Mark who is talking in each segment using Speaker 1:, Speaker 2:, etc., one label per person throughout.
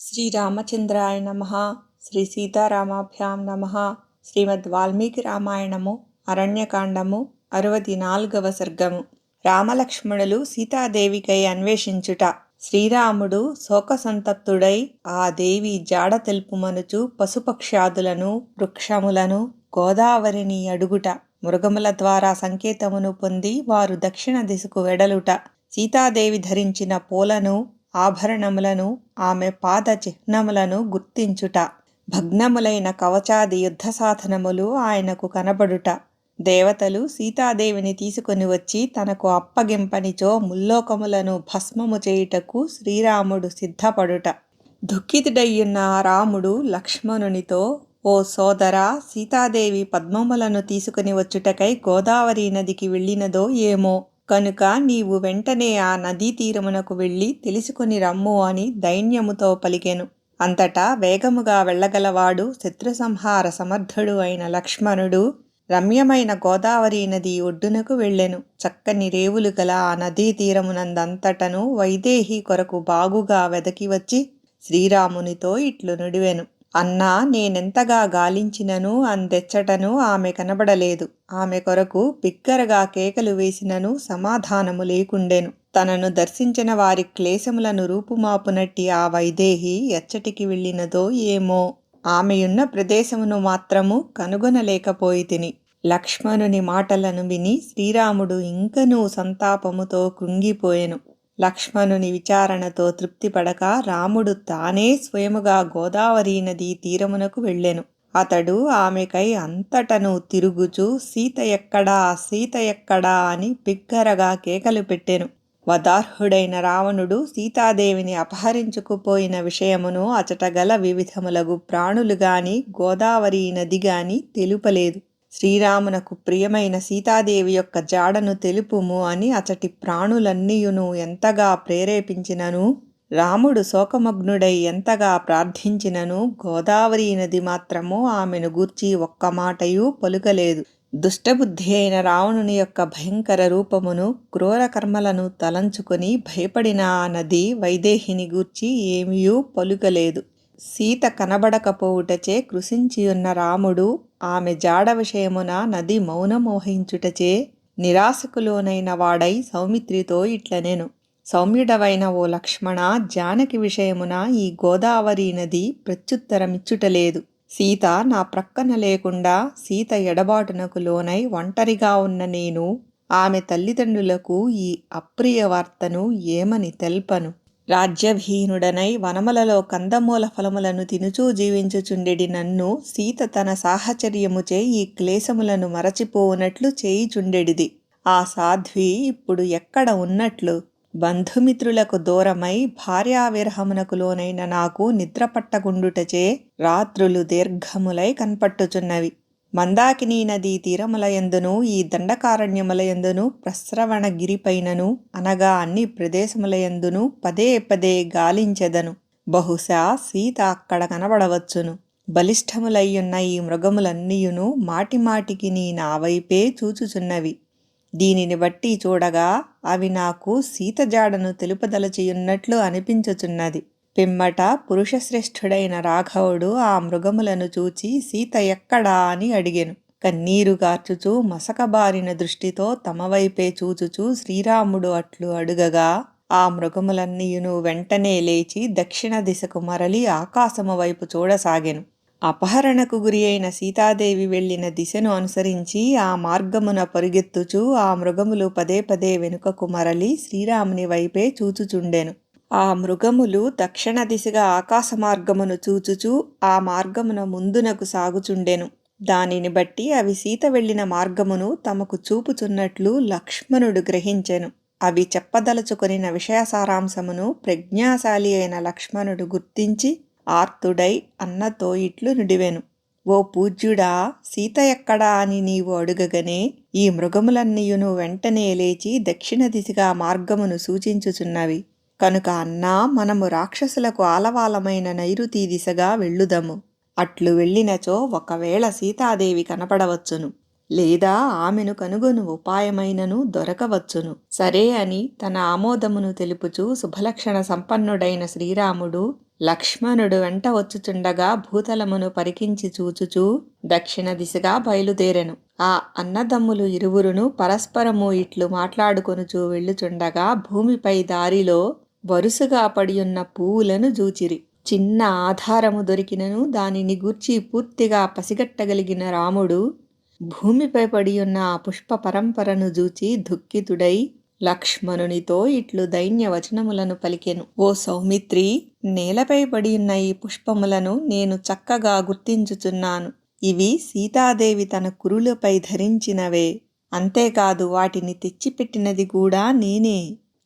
Speaker 1: శ్రీరామచంద్రాయ నమః. శ్రీ సీతారామాభ్యాం నమః. శ్రీమద్ వాల్మీకి రామాయణము అరణ్యకాండము 64వ సర్గము. రామలక్ష్మణులు సీతాదేవికై అన్వేషించుట. శ్రీరాముడు శోకసంతప్తుడై ఆ దేవి జాడ తెలుపుమనుచు పశుపక్ష్యాదులను వృక్షములను గోదావరిని అడుగుట. మృగముల ద్వారా సంకేతమును పొంది వారు దక్షిణ దిశకు వెడలుట. సీతాదేవి ధరించిన పూలను ఆభరణములను ఆమె పాద చిహ్నములను గుర్తించుట. భగ్నములైన కవచాది యుద్ధ సాధనములు ఆయనకు కనబడుట. దేవతలు సీతాదేవిని తీసుకొని వచ్చి తనకు అప్పగింపనిచో ముల్లోకములను భస్మము చేయుటకు శ్రీరాముడు సిద్ధపడుట. దుఃఖితుడయ్యున్న రాముడు లక్ష్మణునితో, ఓ సోదరా, సీతాదేవి పద్మములను తీసుకుని వచ్చుటకై గోదావరి నదికి వెళ్ళినదో ఏమో, కనుక నీవు వెంటనే ఆ నదీ తీరమునకు వెళ్ళి తెలుసుకుని రమ్ము అని దైన్యముతో పలికెను. అంతటా వేగముగా వెళ్ళగలవాడు శత్రు సంహార సమర్థుడు అయిన లక్ష్మణుడు రమ్యమైన గోదావరి నది ఒడ్డునకు వెళ్ళెను. చక్కని రేవులు గల ఆ నదీ తీరమునందంతటను వైదేహి కొరకు బాగుగా వెదకి వచ్చి శ్రీరామునితో ఇట్లు నుడివెను. అన్నా, నేనెంతగా గాలించినను అందెచ్చటను ఆమె కనబడలేదు. ఆమె కొరకు బిగ్గరగా కేకలు వేసినను సమాధానము లేకుండెను. తనను దర్శించిన వారి క్లేశములను రూపుమాపునట్టి ఆ వైదేహి ఎచ్చటికి వెళ్ళినదో ఏమో. ఆమెయున్న ప్రదేశమును మాత్రము కనుగొనలేకపోయితిని. లక్ష్మణుని మాటలను విని శ్రీరాముడు ఇంకనూ సంతాపముతో కృంగిపోయెను. లక్ష్మణుని విచారణతో తృప్తిపడక రాముడు తానే స్వయముగా గోదావరి నదీ తీరమునకు వెళ్ళెను. అతడు ఆమెకై అంతటను తిరుగుచూ సీత ఎక్కడా, సీత ఎక్కడా అని బిగ్గరగా కేకలు పెట్టెను. వదార్హుడైన రావణుడు సీతాదేవిని అపహరించుకుపోయిన విషయమును అచటగల వివిధములగు ప్రాణులు గాని గోదావరి నది గాని తెలుపలేదు. శ్రీరామునకు ప్రియమైన సీతాదేవి యొక్క జాడను తెలుపుము అని అచటి ప్రాణులన్నీయును ఎంతగా ప్రేరేపించినను, రాముడు శోకమగ్నుడై ఎంతగా ప్రార్థించినను గోదావరి నది మాత్రము ఆమెను గూర్చి ఒక్క మాటయూ పలుకలేదు. దుష్టబుద్ధి అయిన రావణుని యొక్క భయంకర రూపమును, క్రూర కర్మలను తలంచుకొని భయపడిన ఆ నది వైదేహిని గూర్చి ఏమీయూ పలుకలేదు. సీత కనబడకపోవుటచే కృశించియున్న రాముడు ఆమె జాడ విషయమున నది మౌనమోహించుటచే నిరాశకు లోనైన వాడై సౌమిత్రితో ఇట్లనెను. సౌమ్యుడవైన ఓ లక్ష్మణ, జానకి విషయమున ఈ గోదావరి నది ప్రత్యుత్తరమిచ్చుటలేదు. సీత నా ప్రక్కన లేకుండా సీత ఎడబాటునకు లోనై ఒంటరిగా ఉన్న నేను ఆమె తల్లిదండ్రులకు ఈ అప్రియ వార్తను ఏమని తెల్పను? రాజ్యభీనుడనై వనములలో కందమూల ఫలములను తినుచూ జీవించుచుండెడి నన్ను సీత తన సాహచర్యముచే ఈ క్లేశములను మరచిపోవునట్లు చేయిచుండెడిది. ఆ సాధ్వి ఇప్పుడు ఎక్కడ ఉన్నట్లు? బంధుమిత్రులకు దూరమై భార్యావిరహమునకు లోనైన నాకు నిద్రపట్టకుండుటచే రాత్రులు దీర్ఘములై కన్పట్టుచున్నవి. మందాకినీ నదీ తీరములయందును ఈ దండకారణ్యములయందును ప్రస్రవణగిరిపైనను అనగా అన్ని ప్రదేశములయందును పదే పదే గాలించెదను. బహుశా సీత అక్కడ కనబడవచ్చును. బలిష్టములయ్యున్న ఈ మృగములన్నీయును మాటిమాటికి నా వైపే చూచుచున్నవి. దీనిని బట్టి చూడగా అవి నాకు సీత జాడను తెలుపదలచియున్నట్లు అనిపించుచున్నది. పిమ్మట పురుషశ్రేష్ఠుడైన రాఘవుడు ఆ మృగములను చూచి సీత ఎక్కడా అని అడిగెను. కన్నీరు గార్చుచూ మసకబారిన దృష్టితో తమ వైపే చూచుచూ శ్రీరాముడు అట్లు అడుగగా ఆ మృగములన్నీయును వెంటనే లేచి దక్షిణ దిశకు మరలి ఆకాశము వైపు చూడసాగెను. అపహరణకు గురి అయిన సీతాదేవి వెళ్లిన దిశను అనుసరించి ఆ మార్గమున పరుగెత్తుచూ ఆ మృగములు పదే పదే వెనుకకు మరలి శ్రీరాముని వైపే చూచుచుండెను. ఆ మృగములు దక్షిణ దిశగా ఆకాశ మార్గమును చూచుచూ ఆ మార్గమున ముందునకు సాగుచుండెను. దానిని బట్టి అవి సీత వెళ్లిన మార్గమును తమకు చూపుచున్నట్లు లక్ష్మణుడు గ్రహించెను. అవి చెప్పదలుచుకొనిన విషయ సారాంశమును ప్రజ్ఞాశాలి అయిన లక్ష్మణుడు గుర్తించి ఆర్తుడై అన్నతో ఇట్లు నుడివెను. ఓ పూజ్యుడా, సీత ఎక్కడా అని నీవు అడుగగనే ఈ మృగములన్నీయును వెంటనే లేచి దక్షిణ దిశగా మార్గమును సూచించుచున్నవి. కనుక అన్నా, మనము రాక్షసులకు ఆలవాలమైన నైరుతి దిశగా వెళ్ళుదము. అట్లు వెళ్ళినచో ఒకవేళ సీతాదేవి కనపడవచ్చును, లేదా ఆమెను కనుగొను ఉపాయమైనను దొరకవచ్చును. సరే అని తన ఆమోదమును తెలుపుచూ శుభలక్షణ సంపన్నుడైన శ్రీరాముడు లక్ష్మణుడు వెంట వచ్చుచుండగా భూతలమును పరికించి చూచుచూ దక్షిణ దిశగా బయలుదేరెను. ఆ అన్నదమ్ములు ఇరువురును పరస్పరము ఇట్లు మాట్లాడుకొనుచూ వెళ్ళుచుండగా భూమిపై దారిలో వరుసగా పడియున్న పువ్వులను జూచిరి. చిన్న ఆధారము దొరికినను దానిని గూర్చి పూర్తిగా పసిగట్టగలిగిన రాముడు భూమిపై పడియున్న ఆ పుష్ప పరంపరను జూచి దుఃఖితుడై లక్ష్మణునితో ఇట్లు దైన్యవచనములను పలికెను. ఓ సౌమిత్రి, నేలపై పడియున్న ఈ పుష్పములను నేను చక్కగా గుర్తించుచున్నాను. ఇవి సీతాదేవి తన కురులపై ధరించినవే. అంతేకాదు వాటిని తెచ్చిపెట్టినది కూడా నేనే.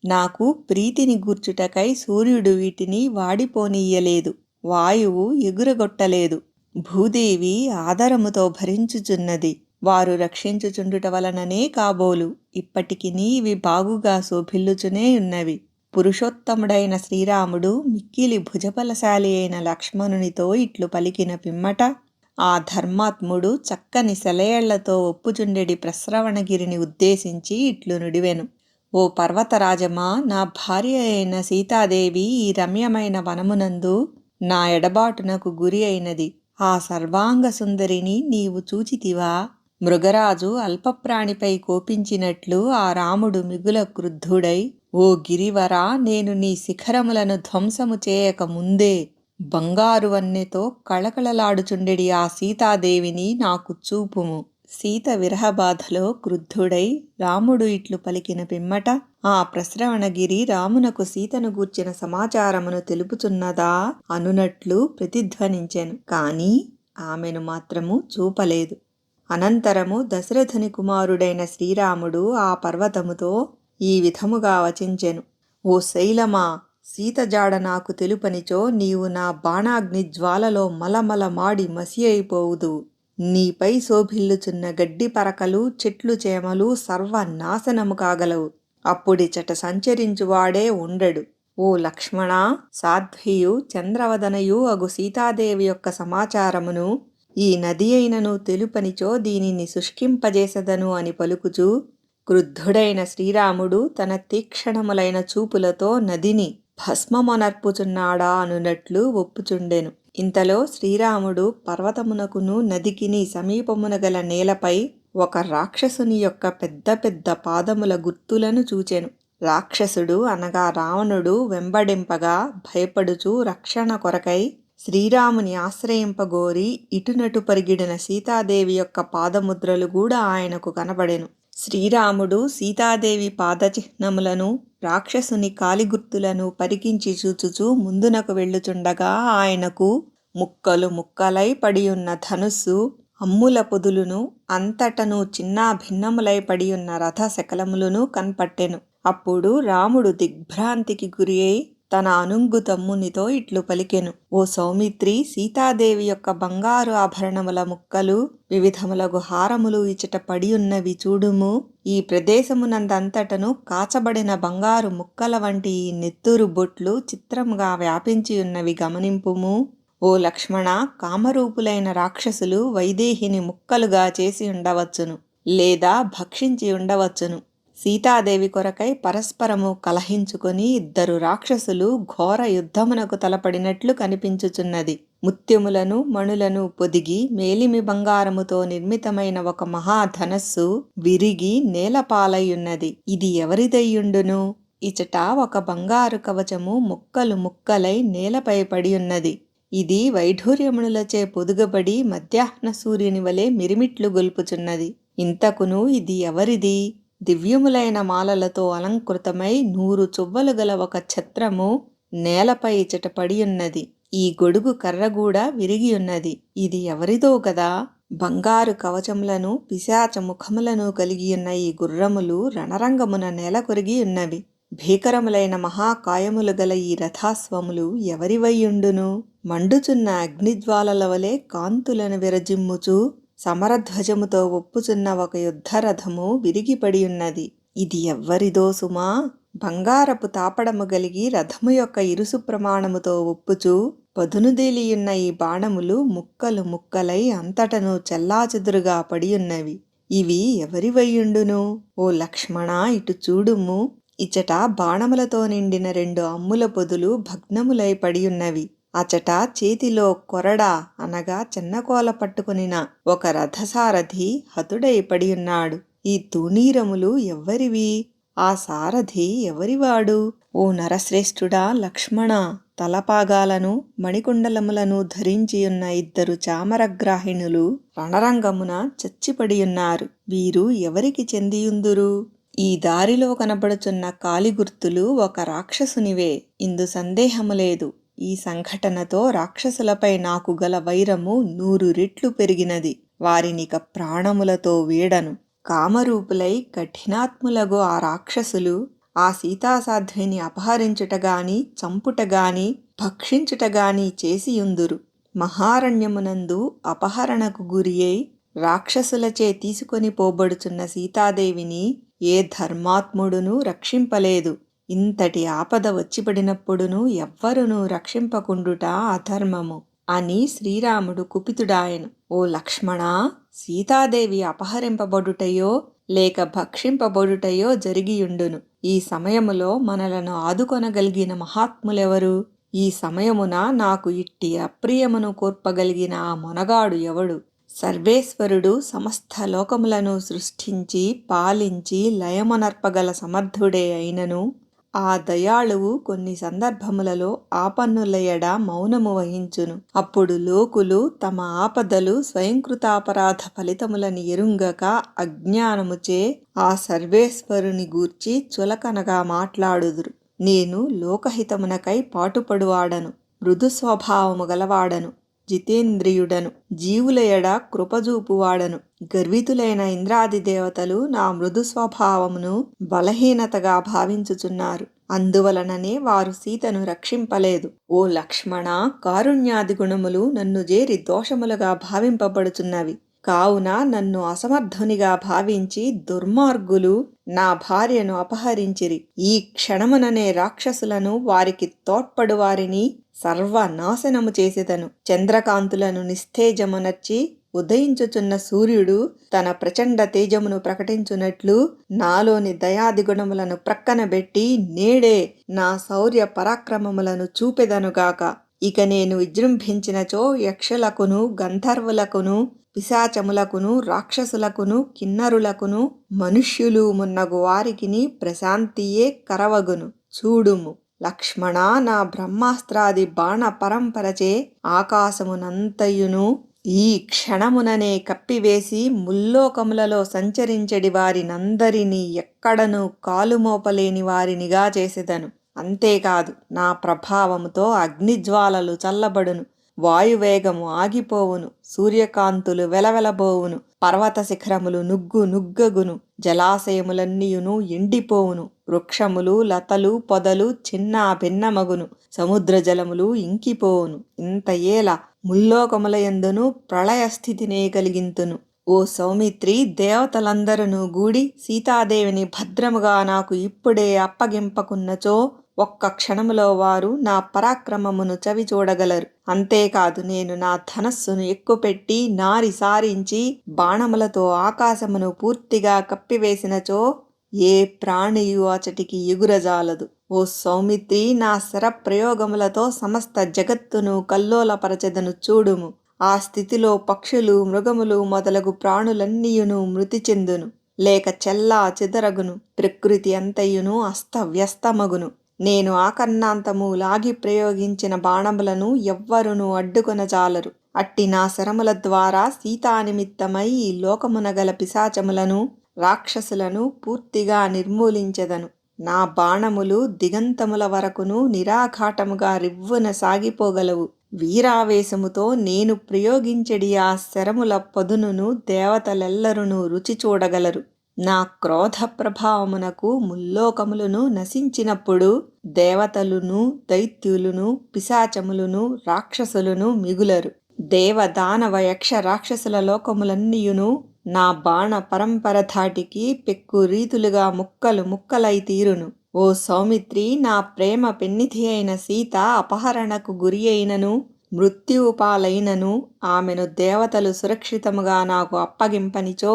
Speaker 1: నాకు ప్రీతిని గూర్చుటకై సూర్యుడు వీటిని వాడిపోనీయలేదు, వాయువు ఎగురగొట్టలేదు. భూదేవి ఆదరముతో భరించుచున్నది. వారు రక్షించుచుండుట వలననే కాబోలు ఇప్పటికినీ ఇవి బాగుగా శోభిల్లుచునే ఉన్నవి. పురుషోత్తముడైన శ్రీరాముడు మిక్కిలి భుజబలశాలి అయిన లక్ష్మణునితో ఇట్లు పలికిన పిమ్మట ఆ ధర్మాత్ముడు చక్కని సెలయేళ్లతో ఒప్పుచుండెడి ప్రస్రవణగిరిని ఉద్దేశించి ఇట్లు నుడివెను. ఓ పర్వతరాజమా, నా భార్య అయిన సీతాదేవి ఈ రమ్యమైన వనమునందు నా ఎడబాటునకు గురి అయినది. ఆ సర్వాంగ సుందరిని నీవు చూచితివా? మృగరాజు అల్పప్రాణిపై కోపించినట్లు ఆ రాముడు మిగుల క్రుద్ధుడై, ఓ గిరివరా, నేను నీ శిఖరములను ధ్వంసము చేయక ముందే బంగారు వన్నెతో కళకళలాడుచుండెడి ఆ సీతాదేవిని నాకు చూపుము. సీత విరహబాధలో క్రుద్ధుడై రాముడు ఇట్లు పలికిన పిమ్మట ఆ ప్రస్రవణగిరి రామునకు సీతను గూర్చిన సమాచారమును తెలుపుచున్నదా అనునట్లు ప్రతిధ్వనించెను. కాని ఆమెను మాత్రము చూపలేదు. అనంతరము దశరథుని కుమారుడైన శ్రీరాముడు ఆ పర్వతముతో ఈ విధముగా వచించెను. ఓ శైలమా, సీత జాడ నాకు తెలుపనిచో నీవు నా బాణాగ్ని జ్వాలలో మలమల మాడి మసి అయిపోవుదు. నీపై శోభిల్లుచున్న గడ్డి పరకలు, చెట్లు చేమలు సర్వనాశనము కాగలవు. అప్పుడిచట సంచరించువాడే ఉండడు. ఓ లక్ష్మణ, సాధ్వియు చంద్రవదనయు అగు సీతాదేవి యొక్క సమాచారమును ఈ నది అయినను తెలుపనిచో దీనిని శుష్కింపజేసదను అని పలుకుచూ క్రుద్ధుడైన శ్రీరాముడు తన తీక్షణములైన చూపులతో నదిని భస్మమొనర్పుచున్నాడా అనునట్లు ఒప్పుచుండెను. ఇంతలో శ్రీరాముడు పర్వతమునకును నదికిని సమీపమున గల నేలపై ఒక రాక్షసుని యొక్క పెద్ద పెద్ద పాదముల గుర్తులను చూచెను. రాక్షసుడు అనగా రావణుడు వెంబడింపగా భయపడుచూ రక్షణ కొరకై శ్రీరాముని ఆశ్రయింపగోరి ఇటునటు పరిగిడిన సీతాదేవి యొక్క పాదముద్రలు కూడా ఆయనకు కనబడెను. శ్రీరాముడు సీతాదేవి పాదచిహ్నములను రాక్షసుని కాలిగుర్తులను పరికించి చూచుచూ ముందునకు వెళ్ళుచుండగా ఆయనకు ముక్కలు ముక్కలై పడియున్న ధనుస్సు, అమ్ముల పొదులును, అంతటను చిన్నా భిన్నములై పడియున్న రథ శకలములను కన్పట్టెను. అప్పుడు రాముడు దిగ్భ్రాంతికి గురి అయి తన అనుంగు తమ్మునితో ఇట్లు పలికెను. ఓ సౌమిత్రి, సీతాదేవి యొక్క బంగారు ఆభరణముల ముక్కలు, వివిధములగు హారములు ఇచట పడియున్నవి చూడుము. ఈ ప్రదేశమునందంతటను కాచబడిన బంగారు ముక్కల వంటి ఈ నెత్తురు బొట్లు చిత్రముగా వ్యాపించియున్నవి గమనింపుము. ఓ లక్ష్మణ, కామరూపులైన రాక్షసులు వైదేహిని ముక్కలుగా చేసి ఉండవచ్చును, లేదా భక్షించి ఉండవచ్చును. సీతాదేవి కొరకై పరస్పరము కలహించుకొని ఇద్దరు రాక్షసులు ఘోర యుద్ధమునకు తలపడినట్లు కనిపించుచున్నది. ముత్యములను మణులను పొదిగి మేలిమి బంగారముతో నిర్మితమైన ఒక మహాధనస్సు విరిగి నేలపాలయ్యున్నది. ఇది ఎవరిదయ్యుండును? ఇచట ఒక బంగారు కవచము ముక్కలు ముక్కలై నేలపై పడియున్నది. ఇది వైఢూర్యమునులచే పొదుగబడి మధ్యాహ్న సూర్యుని వలె మిరిమిట్లు గొల్పుచున్నది. ఇంతకును ఇది ఎవరిది? దివ్యములైన మాలలతో అలంకృతమై 100 చువ్వలు గల ఒక ఛత్రము నేలపై ఇచట పడియున్నది. ఈ గొడుగు కర్రగూడా విరిగియున్నది. ఇది ఎవరిదో గదా? బంగారు కవచములను పిశాచ ముఖములను కలిగియున్న ఈ గుర్రములు రణరంగమున నేల కొరిగియున్నవి. భీకరములైన మహాకాయములు గల ఈ రథాస్వములు ఎవరివయ్యుండును? మండుచున్న అగ్నిజ్వాలల వలె కాంతులను విరజిమ్ముచు సమరధ్వజముతో ఒప్పుచున్న ఒక యుద్ధరథము విరిగిపడియున్నది. ఇది ఎవ్వరిదో సుమా? బంగారపు తాపడము గలిగి రథము యొక్క ఇరుసు ప్రమాణముతో ఒప్పుచు పదునుదేలియున్న ఈ బాణములు ముక్కలు ముక్కలై అంతటను చెల్లాచెదురుగా పడియున్నవి. ఇవి ఎవరివయ్యుండును? ఓ లక్ష్మణ, ఇటు చూడుము. ఇచట బాణములతో నిండిన 2 అమ్ముల పొదులు భగ్నములై పడియున్నవి. అచట చేతిలో కొరడా అనగా చెన్నకోల పట్టుకొనిన ఒక రథసారథి హతుడై పడియున్నాడు. ఈ తూణీరములు ఎవ్వరివి? ఆ సారథి ఎవరివాడు? ఓ నరశ్రేష్ఠుడా లక్ష్మణ, తలపాగాలను మణికుండలములను ధరించియున్న ఇద్దరు చామరగ్రాహిణులు రణరంగమున చచ్చిపడియున్నారు. వీరు ఎవరికి చెందియుందురు? ఈ దారిలో కనబడుచున్న కాలిగుర్తులు ఒక రాక్షసునివే, ఇందు సందేహము లేదు. ఈ సంఘటనతో రాక్షసులపై నాకు గల వైరము 100 రెట్లు పెరిగినది. వారినిక ప్రాణములతో వీడను. కామరూపులై కఠినాత్ములగు ఆ రాక్షసులు ఆ సీతాసాధ్విని అపహరించుటగాని చంపుటగాని భక్షించుటగాని చేసియుందురు. మహారణ్యమునందు అపహరణకు గురి అయి రాక్షసులచే తీసుకొని పోబడుచున్న సీతాదేవిని ఏ ధర్మాత్ముడునూ రక్షింపలేదు. ఇంతటి ఆపద వచ్చిపడినప్పుడును ఎవ్వరునూ రక్షింపకుండుట అధర్మము అని శ్రీరాముడు కుపితుడాయను. ఓ లక్ష్మణా, సీతాదేవి అపహరింపబడుటయో లేక భక్షింపబడుటయో జరిగియుండును. ఈ సమయములో మనలను ఆదుకొనగలిగిన మహాత్ములెవరు? ఈ సమయమున నాకు ఇట్టి అప్రియమును కోర్పగలిగిన ఆ మొనగాడు ఎవడు? సర్వేశ్వరుడు సమస్త లోకములను సృష్టించి పాలించి లయమనర్పగల సమర్థుడే అయినను ఆ దయాళువు కొన్ని సందర్భములలో ఆపన్నుల మౌనము వహించును. అప్పుడు లోకులు తమ ఆపదలు స్వయంకృతాపరాధ ఫలితములని ఎరుంగక అజ్ఞానముచే ఆ సర్వేశ్వరుని గూర్చి చులకనగా మాట్లాడుదురు. నేను లోకహితమునకై పాటుపడువాడను, మృదు స్వభావము గలవాడను, జితేంద్రియుడను, జీవుల ఎడ కృపజూపువాడను. గర్వితులైన ఇంద్రాది దేవతలు నా మృదు స్వభావమును బలహీనతగా భావించుచున్నారు. అందువలననే వారు సీతను రక్షింపలేదు. ఓ లక్ష్మణ, కారుణ్యాది గుణములు నన్ను జేరి దోషములుగా భావింపబడుచున్నవి. కావున నన్ను అసమర్థునిగా భావించి దుర్మార్గులు నా భార్యను అపహరించిరి. ఈ క్షణముననే రాక్షసులను వారికి తోడ్పడు వారిని సర్వనాశనము చేసేదను. చంద్రకాంతులను నిస్తేజమునర్చి ఉదయించుచున్న సూర్యుడు తన ప్రచండ తేజమును ప్రకటించున్నట్లు నాలోని దయాది గుణములను ప్రక్కనబెట్టి నేడే నా శౌర్య పరాక్రమములను చూపెదనుగాక. ఇక నేను విజృంభించినచో యక్షులకును గంధర్వులకును పిశాచములకును రాక్షసులకును కిన్నరులకును మనుష్యులు మున్నగు వారికిని ప్రశాంతియే కరవగును. చూడుము లక్ష్మణ, నా బ్రహ్మాస్త్రాది బాణ పరంపరచే ఆకాశమునంతయును ఈ క్షణముననే కప్పివేసి ముల్లోకములలో సంచరించెడి వారినందరినీ ఎక్కడనూ కాలుమోపలేని వారినిగా చేసెదను. అంతేకాదు, నా ప్రభావముతో అగ్నిజ్వాలలు చల్లబడును, వాయువేగము ఆగిపోవును, సూర్యకాంతులు వెలవెలబోవును, పర్వత శిఖరములు నుగ్గు నుగ్గగును, జలాశయములన్నీయును ఎండిపోవును, వృక్షములు లతలు పొదలు చిన్న భిన్నమగును, సముద్ర జలములు ఇంకిపోవును. ఇంత ఏల ముల్లోకములయందును ప్రళయస్థితినే కలిగింతును. ఓ సౌమిత్రి, దేవతలందరూ గూడి సీతాదేవిని భద్రముగా నాకు ఇప్పుడే అప్పగింపకున్నచో ఒక్క క్షణములో వారు నా పరాక్రమమును చవి చూడగలరు. అంతేకాదు, నేను నా ధనస్సును ఎక్కుపెట్టి నారి సారించి బాణములతో ఆకాశమును పూర్తిగా కప్పివేసినచో ఏ ప్రాణియు అచటికి ఎగురజాలదు. ఓ సౌమిత్రి, నా శరప్రయోగములతో సమస్త జగత్తును కల్లోలపరచెదను చూడుము. ఆ స్థితిలో పక్షులు మృగములు మొదలగు ప్రాణులన్నీయును మృతి చెందును, లేక చెల్లా చెదరగును, ప్రకృతి అంతయును అస్తవ్యస్తమగును. నేను ఆకర్ణాంతము లాగి ప్రయోగించిన బాణములను ఎవ్వరునూ అడ్డుకొనజాలరు. అట్టి నా శరముల ద్వారా సీతానిమిత్తమై ఈ లోకమున గల పిశాచములను రాక్షసులను పూర్తిగా నిర్మూలించెదను. నా బాణములు దిగంతముల వరకును నిరాఘాటముగా రివ్వున సాగిపోగలవు. వీరావేశముతో నేను ప్రయోగించెడి ఆ శరముల పదునును దేవతలెల్లరునూ రుచి చూడగలరు. నా క్రోధ ప్రభావమునకు ముల్లోకములను నశించినప్పుడు దేవతలును దైత్యులును పిశాచములును రాక్షసులును మిగులరు. దేవ దానవ యక్ష రాక్షసుల లోకములన్నీయును నా బాణ పరంపర ధాటికి పెక్కు రీతులుగా ముక్కలు ముక్కలై తీరును. ఓ సౌమిత్రి, నా ప్రేమ పెన్నిధి అయిన సీత అపహరణకు గురి అయినను మృత్యుపాలైనను ఆమెను దేవతలు సురక్షితముగా నాకు అప్పగింపనిచో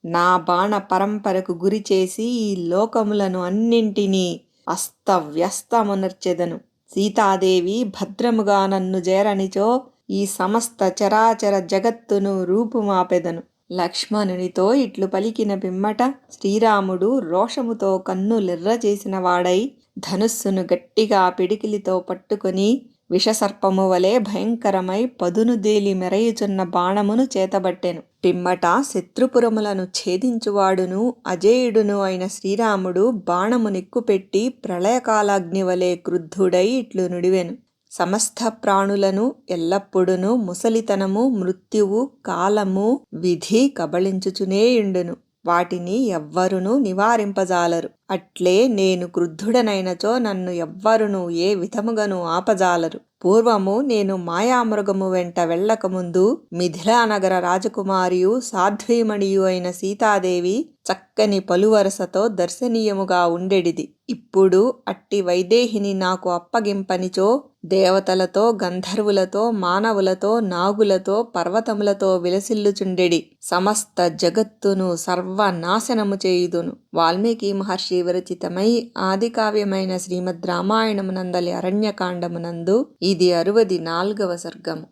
Speaker 1: నా బాణ పరంపరకు గురి చేసి ఈ లోకములను అన్నింటినీ అస్తవ్యస్తమునర్చెదను. సీతాదేవి భద్రముగా నన్ను చేరనిచో ఈ సమస్త చరాచర జగత్తును రూపుమాపెదను. లక్ష్మణునితో ఇట్లు పలికిన పిమ్మట శ్రీరాముడు రోషముతో కన్నులెర్రచేసిన వాడై ధనుస్సును గట్టిగా పిడికిలితో పట్టుకొని విషసర్పము వలె భయంకరమై పదును దేలి మెరయుచున్న బాణమును చేతబట్టెను. పిమ్మట శత్రుపురములను ఛేదించువాడును అజేయుడును అయిన శ్రీరాముడు బాణము నిక్కుపెట్టి ప్రళయకాలాగ్ని వలె క్రుద్ధుడై ఇట్లు నుడివెను. సమస్త ప్రాణులను ఎల్లప్పుడును ముసలితనము, మృత్యువు, కాలము, విధి కబళించుచునేయుండును. వాటిని ఎవ్వరునూ నివారింపజాలరు. అట్లే నేను క్రుద్ధుడనైనచో నన్ను ఎవ్వరునూ ఏ విధముగను ఆపజాలరు. పూర్వము నేను మాయామృగము వెంట వెళ్ళకముందు మిథిలానగర రాజకుమారియు సాధ్వీమణియు అయిన సీతాదేవి చక్కని పలువరసతో దర్శనీయముగా ఉండెడిది. ఇప్పుడు అట్టి వైదేహిని నాకు అప్పగింపనిచో దేవతలతో, గంధర్వులతో, మానవులతో, నాగులతో, పర్వతములతో విలసిల్లుచుండెడి సమస్త జగత్తును సర్వనాశనము చేయుదును. వాల్మీకి మహర్షి విరచితమై ఆదికావ్యమైన శ్రీమద్ రామాయణమునందలి అరణ్యకాండమునందు ఇది 64వ సర్గము.